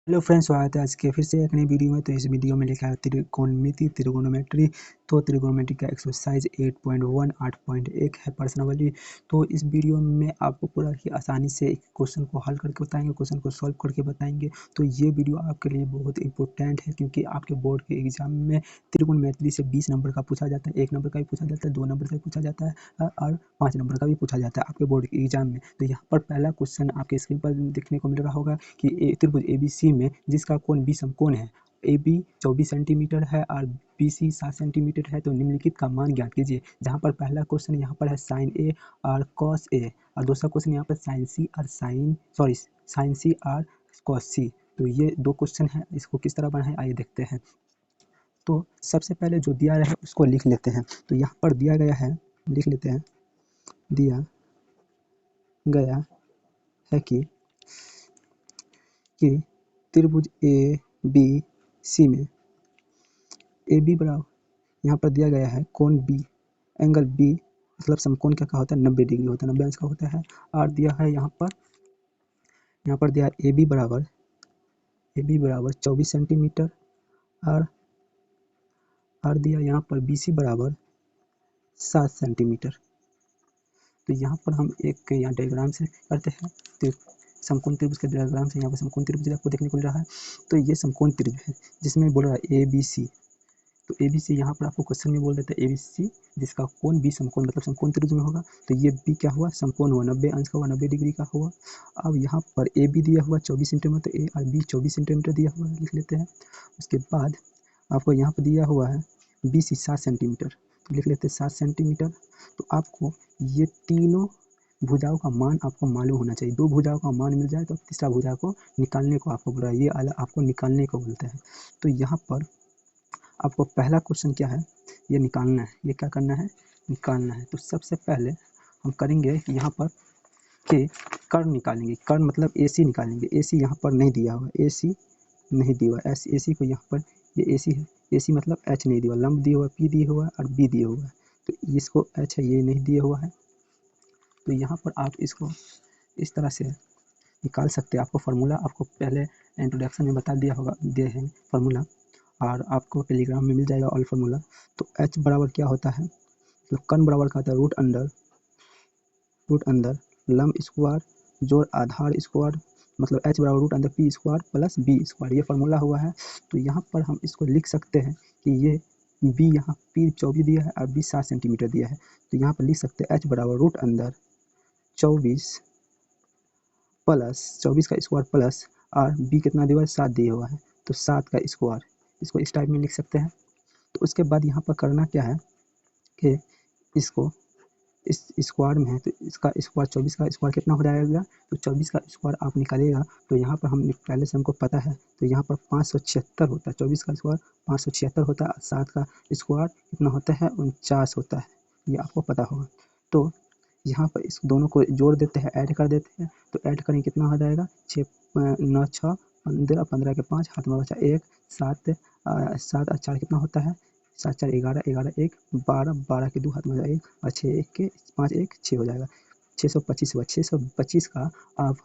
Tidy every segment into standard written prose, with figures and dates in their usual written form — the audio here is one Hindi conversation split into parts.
हेलो फ्रेंड्स, स्वागत है आज के फिर से एक नई वीडियो में। तो इस वीडियो में लिखा है त्रिकोणमिति त्रिकोणोमेट्री। तो त्रिकोणमिति का एक्सरसाइज 8.1 8.1 है पर्सनली। तो इस वीडियो में आपको पूरा ही आसानी से एक क्वेश्चन को हल करके बताएंगे, क्वेश्चन को सॉल्व करके बताएंगे। तो ये वीडियो आपके लिए बहुत इंपॉर्टेंट है क्योंकि आपके बोर्ड के एग्जाम में त्रिकोणमिति से 20 नंबर का पूछा जाता है, 1 नंबर का भी पूछा जाता है, 2 नंबर का भी पूछा जाता है और 5 नंबर का भी पूछा जाता है आपके बोर्ड के एग्जाम में। तो यहाँ पर पहला क्वेश्चन आपके स्क्रीन पर देखने को मिल रहा होगा कि त्रिभुज ABC में जिसका कोण बी समकोण है, AB 24 सेंटीमीटर है और BC 7 सेंटीमीटर है, तो निम्नलिखित का मान ज्ञात कीजिए। जहाँ पर पहला क्वेश्चन यहाँ पर है साइन ए और कॉस ए और दूसरा क्वेश्चन यहाँ पर साइन सी और साइन सी और कॉस सी। तो ये दो क्वेश्चन है, इसको किस तरह बनाए आइए देखते हैं। तो सबसे पहले जो दिया है उसको लिख लेते हैं। तो यहाँ पर दिया गया है, लिख लेते हैं। दिया गया है कि त्रिभुज ए बी सी में ए बी बराबर, यहाँ पर दिया गया है कोण बी, एंगल बी मतलब समकोण क्या होता है 90 डिग्री होता है, 90 अंश का होता है। और दिया है यहाँ पर दिया है ए बी बराबर 24 सेंटीमीटर और दिया यहाँ पर बी सी बराबर 7 सेंटीमीटर। तो यहाँ पर हम एक यहाँ डायग्राम से करते हैं। तो समकोण त्रिभुज के डायग्राम से यहाँ पर समकोण त्रिभुज आपको देखने को मिल रहा है। तो ये समकोण त्रिभुज है जिसमें बोल रहा है ए बी सी। तो ए बी सी यहाँ पर आपको क्वेश्चन में बोल देता है ए बी सी जिसका कोण बी समकोण मतलब समकोण त्रिभुज में होगा। तो ये बी क्या हुआ, समकोण हुआ, 90 अंश का हुआ, 90 डिग्री का हुआ। अब यहाँ पर ए बी दिया हुआ 24 सेंटीमीटर, तो ए और बी 24 सेंटीमीटर दिया हुआ है, लिख लेते हैं। उसके बाद आपको यहाँ पर दिया हुआ है बी सी 7 सेंटीमीटर, तो लिख लेते हैं 7 सेंटीमीटर। तो आपको ये तीनों भुजाओं का मान आपको मालूम होना चाहिए। दो भुजाओं का मान मिल जाए तो तीसरा भुजा को निकालने को आपको बोल रहा है, ये आपको निकालने को बोलते हैं। तो यहाँ पर आपको पहला क्वेश्चन क्या है, ये निकालना है। ये क्या करना है, निकालना है। तो सबसे पहले हम करेंगे कि यहाँ पर के कर्ण निकालेंगे। कर्ण मतलब AC निकालेंगे। AC यहाँ पर नहीं दिया हुआ, AC नहीं दिया हुआ। AC को यहाँ पर ये AC है, AC मतलब H नहीं दिया हुआ, लंब दिया हुआ, P दिया हुआ और B दिया हुआ है। तो इसको H है, ये नहीं दिया हुआ है। तो यहाँ पर आप इसको इस तरह से निकाल सकते हैं। आपको फार्मूला आपको पहले इंट्रोडक्शन में बता दिया होगा, दिए हैं फार्मूला, और आपको टेलीग्राम में मिल जाएगा ऑल फार्मूला। तो H बराबर क्या होता है, तो कर्ण बराबर क्या होता है, रूट अंडर लंब स्क्वायर जोड़ आधार स्क्वायर, मतलब H बराबर root under P square plus B square, ये फार्मूला हुआ है। तो यहाँ पर हम इसको लिख सकते हैं कि ये B यहाँ P 24 दिया है और B 7 सेंटीमीटर दिया है। तो यहाँ पर लिख सकते हैं H बराबर रूट अंडर 24 प्लस 24 का स्क्वायर प्लस और B कितना दिया हुआ है, 7 दिया हुआ है, तो 7 का स्क्वायर, इसको इस टाइप में लिख सकते हैं। तो उसके बाद यहाँ पर करना क्या है कि इसको इस स्क्वायर में है तो इसका स्क्वायर 24 का स्क्वायर कितना हो जाएगा, तो 24 का स्क्वायर आप निकालिएगा। तो यहाँ पर हम पहले से हमको पता है, तो यहाँ पर 576 होता है, 24 का स्क्वायर 576 होता है, 7 का स्क्वायर कितना होता है, 49 होता है, ये आपको पता होगा। तो यहाँ पर इस दोनों को जोड़ देते हैं, ऐड कर देते हैं। तो ऐड करेंगे कितना हो जाएगा, 6 9 6 15, 15 के 5 हाथ में बचा 1, 7 7 और 4 कितना होता है, 7 4 11, 11 1 12, 12 के 2 हाथ में 1 और 6 1 के 5 1 6 हो जाएगा। 625 हुआ। 625 का आप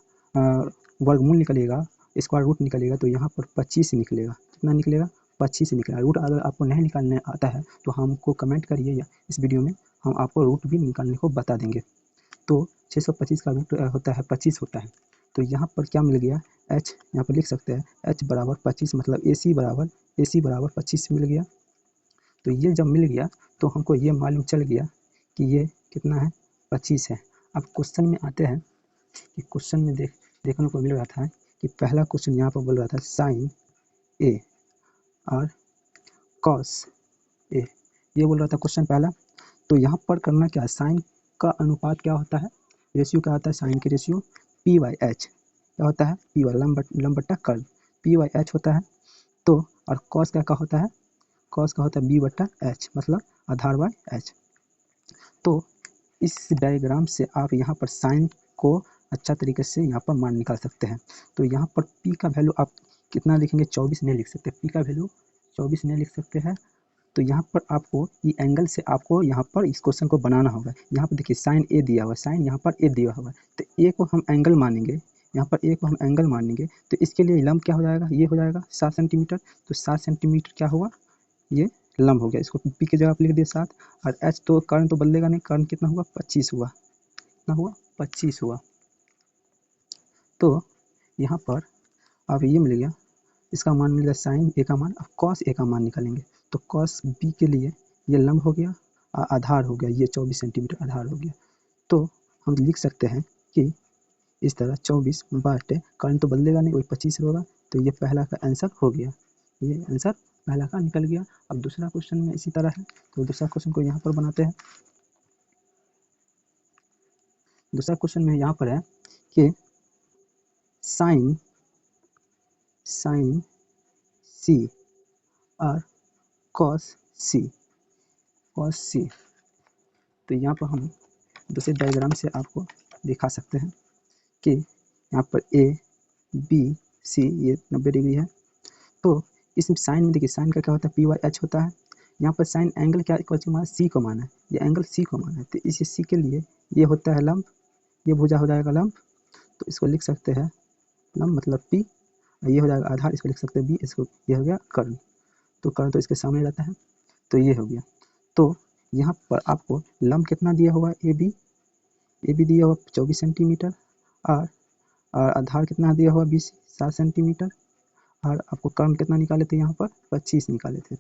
वर्गमूल निकलेगा, स्क्वायर रूट निकलेगा, तो यहाँ पर 25 निकलेगा। कितना निकलेगा, 25 निकलेगा। रूट अगर आपको नहीं निकालने आता है तो हमको कमेंट करिए, या इस वीडियो में हम आपको रूट भी निकालने को बता देंगे। तो 625 का रूट होता है 25 होता है। तो यहाँ पर क्या मिल गया, H यहाँ पर लिख सकते हैं H बराबर 25, मतलब AC बराबर 25 मिल गया। तो ये जब मिल गया तो हमको ये मालूम चल गया कि ये कितना है, 25 है। अब क्वेश्चन में आते हैं कि क्वेश्चन में देखने को मिल रहा था कि पहला क्वेश्चन यहाँ पर बोल रहा था साइन ए और कॉस ए, ये बोल रहा था क्वेश्चन पहला। तो यहाँ पर करना क्या है, साइन का अनुपात क्या होता है, रेशियो क्या होता है, साइन की रेशियो P/H क्या होता है, P लंब बट्टा कर्व, P/H होता है। तो और कॉस क्या होता है, कॉस का होता है B/H मतलब आधार बाय H। तो इस डायग्राम से आप यहाँ पर साइन को अच्छा तरीके से यहाँ पर मान निकाल सकते हैं। तो यहाँ पर P का वैल्यू आप कितना लिखेंगे, 24 नहीं लिख सकते, P का वैल्यू 24 नहीं लिख सकते हैं। तो यहाँ पर आपको ये एंगल से आपको यहाँ पर इस क्वेश्चन को बनाना होगा। यहाँ पर देखिए साइन ए दिया हुआ है, साइन यहाँ पर ए दिया हुआ है, तो ए को हम एंगल मानेंगे, यहाँ पर ए को हम एंगल मानेंगे, तो इसके लिए लंब क्या हो जाएगा, ये हो जाएगा 7 सेंटीमीटर। तो 7 सेंटीमीटर क्या हुआ, ये लंब हो गया। इसको पी की जगह आप लिख दिए 7, और एच तो कर्ण तो बदलेगा नहीं, कर्ण कितना हुआ 25 हुआ, कितना हुआ 25 हुआ। तो यहाँ पर अब ये मिल गया, इसका मान मिल गया साइन ए का मान। अब कॉस ए का मान निकालेंगे, तो कॉस बी के लिए ये लंब हो गया, आधार हो गया, ये 24 सेंटीमीटर आधार हो गया। तो हम लिख सकते हैं कि इस तरह 24 बाटे कर्ण तो बदलेगा नहीं, वही 25 होगा। तो ये पहला का आंसर हो गया, ये आंसर पहला का निकल गया। अब दूसरा क्वेश्चन में इसी तरह है, तो दूसरा क्वेश्चन को यहाँ पर बनाते हैं। दूसरा क्वेश्चन में यहाँ पर है कि साइन सी और कॉस सी। तो यहाँ पर हम दूसरे डायग्राम से आपको दिखा सकते हैं कि यहाँ पर ए बी सी ये 90 डिग्री है। तो इसमें साइन में देखिए, साइन का क्या होता है, पी वाई एच होता है। यहाँ पर साइन एंगल क्या माना, सी को माना है, ये एंगल सी को माना है। तो इस सी के लिए ये होता है लंब, ये भुजा हो जाएगा लंब। तो इसको लिख सकते हैं लंब मतलब पी, ये हो जाएगा आधार, इसको लिख सकते हैं बी, इसको ये हो गया कर्ण। तो कर्ण तो इसके सामने रहता है, तो ये हो गया। तो यहाँ पर आपको लंब कितना दिया हुआ है, ए बी दिया हुआ 24 सेंटीमीटर, और आधार कितना दिया हुआ 7 सेंटीमीटर, और आपको कर्ण कितना निकाले थे, यहाँ पर 25 निकाले थे।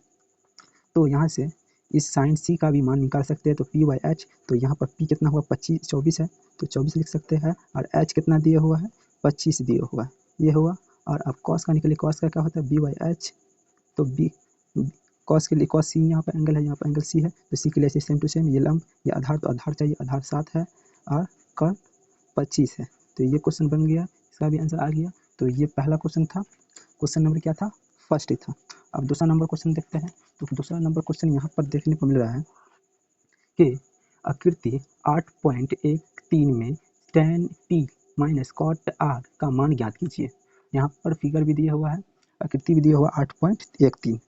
तो यहाँ से इस साइन सी का भी मान निकाल सकते हैं। तो पी बाई एच, तो यहाँ पर पी कितना हुआ 24 है, तो 24 लिख सकते हैं, और एच कितना दिया हुआ है 25 दिया हुआ है, ये हुआ। और अब कॉस का निकले, कॉस का क्या होता है बी बाई एच। तो बी कॉस के लिए कॉस सी, यहाँ पर एंगल है, यहाँ पर एंगल सी है, तो सी के लिए सेम टू सेम, ये लंब, ये आधार, तो आधार चाहिए, आधार 7 है, और कर्ण 25 है। तो ये क्वेश्चन बन गया, इसका भी आंसर आ गया। तो ये पहला क्वेश्चन था, क्वेश्चन नंबर क्या था, फर्स्ट ही था। अब दूसरा नंबर क्वेश्चन देखते हैं। तो दूसरा नंबर क्वेश्चन यहाँ पर देखने को मिल रहा है कि आकृति 8.13 में tan p minus cot r का मान ज्ञात कीजिए। यहाँ पर फिगर भी दिया हुआ है, आकृति भी दिया हुआ 8.13।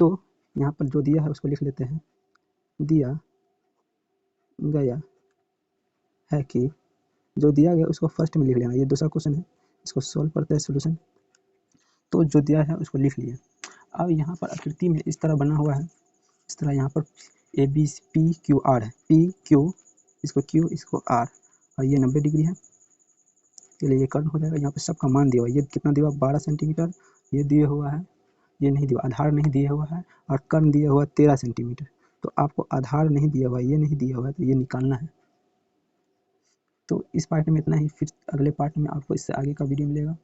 तो यहाँ पर जो दिया है उसको लिख लेते हैं। दिया गया है कि, जो दिया गया उसको फर्स्ट में लिख लेना, ये दूसरा क्वेश्चन है, इसको सॉल्व करते हैं सोल्यूशन। तो जो दिया है उसको लिख लिया। अब यहाँ पर आकृति में इस तरह बना हुआ है, इस तरह यहाँ पर A B P Q R है, पी क्यू, इसको क्यू, इसको आर, और ये 90 डिग्री है, चलिए ये कर्ण हो जाएगा। यहाँ पर सबका मान दिया हुआ है, ये कितना दिया हुआ 12 सेंटीमीटर, ये दिया हुआ है, ये नहीं दिया, आधार नहीं दिया हुआ है, और कर्ण दिया हुआ 13 सेंटीमीटर। तो आपको आधार नहीं दिया हुआ है, ये नहीं दिया हुआ है, तो ये निकालना है। तो इस पार्ट में इतना ही, फिर अगले पार्ट में आपको इससे आगे का वीडियो मिलेगा।